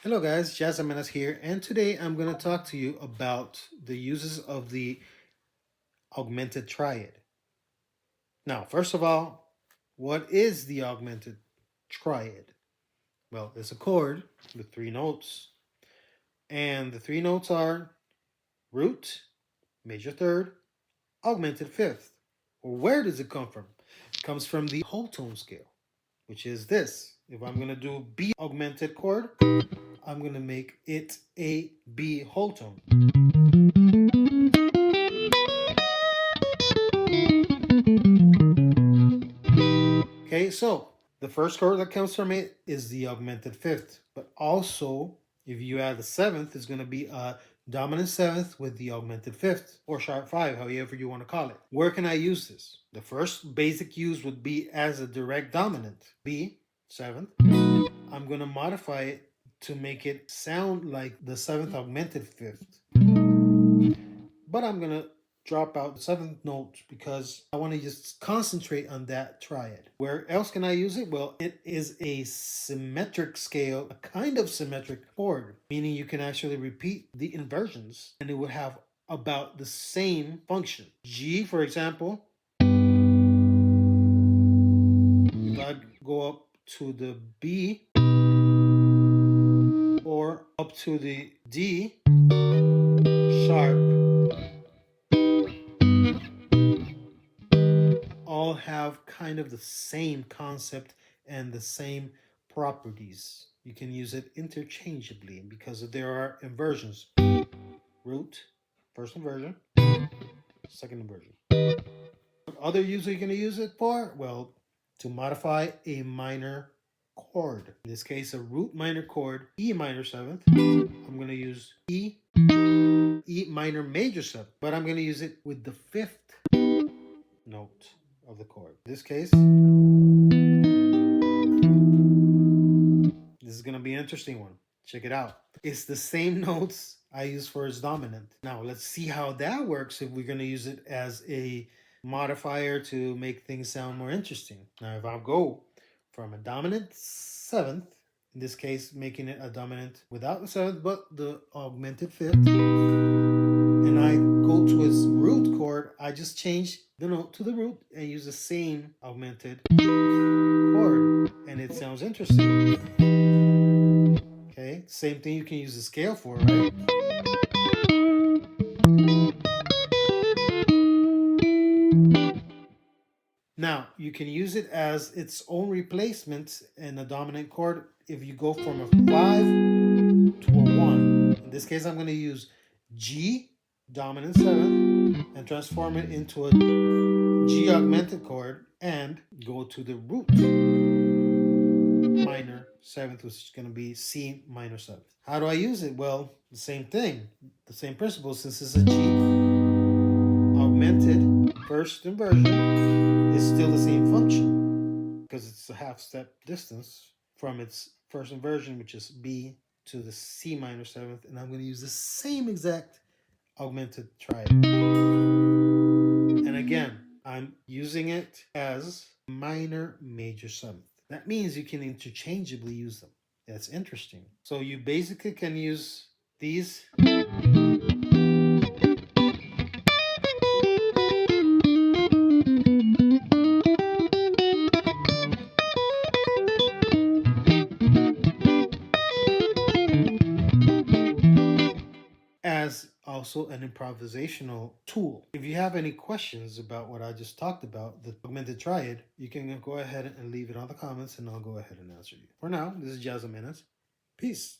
Hello guys, Jazz here, and today I'm going to talk to you about the uses of the Augmented Triad. Now, first of all, what is the Augmented Triad? Well, it's a chord with three notes, and the three notes are root, major third, augmented fifth. Well, where does it come from? It comes from the whole tone scale, which is this. If I'm going to do B augmented chord, I'm going to make it a B whole tone. Okay, so the first chord that comes from it is the augmented fifth, but also if you add the seventh, it's going to be a dominant seventh with the augmented fifth or sharp five, however you want to call it. Where can I use this? The first basic use would be as a direct dominant, B, seventh. I'm going to modify it to make it sound like the seventh augmented fifth, but I'm going to drop out the seventh note because I want to just concentrate on that triad. Where else can I use it? Well, it is a symmetric scale, a kind of symmetric chord, meaning you can actually repeat the inversions and it would have about the same function. G, for example, if I go up to the B or up to the D sharp, all have kind of the same concept and the same properties. You can use it interchangeably because there are inversions. Root, first inversion, second inversion. What other use are you going to use it for? Well, to modify a minor chord. In this case, a root minor chord, E minor seventh. I'm going to use E minor major seventh, but I'm going to use it with the fifth note of the chord. In this case, this is going to be an interesting one. Check it out. It's the same notes I use for its dominant. Now, let's see how that works if we're going to use it as a modifier to make things sound more interesting. Now, if I go from a dominant seventh, in this case, making it a dominant without the seventh, but the augmented fifth, and I go to its root chord, I just change the note to the root and use the same augmented chord, and it sounds interesting. Okay, same thing you can use the scale for, right? Now, you can use it as its own replacement in a dominant chord if you go from a 5 to a 1. In this case, I'm going to use G dominant 7 and transform it into a G augmented chord and go to the root minor 7th, which is going to be C minor 7th. How do I use it? Well, the same thing, the same principle. Since it's a G augmented first inversion, is still the same function because it's a half step distance from its first inversion, which is B, to the C minor 7th, and I'm going to use the same exact augmented triad. And again, I'm using it as minor major 7th. That means you can interchangeably use them. That's interesting. So you basically can use these as also an improvisational tool. If you have any questions about what I just talked about, the augmented triad, you can go ahead and leave it on the comments and I'll go ahead and answer you. For now, this is Jazz. Peace.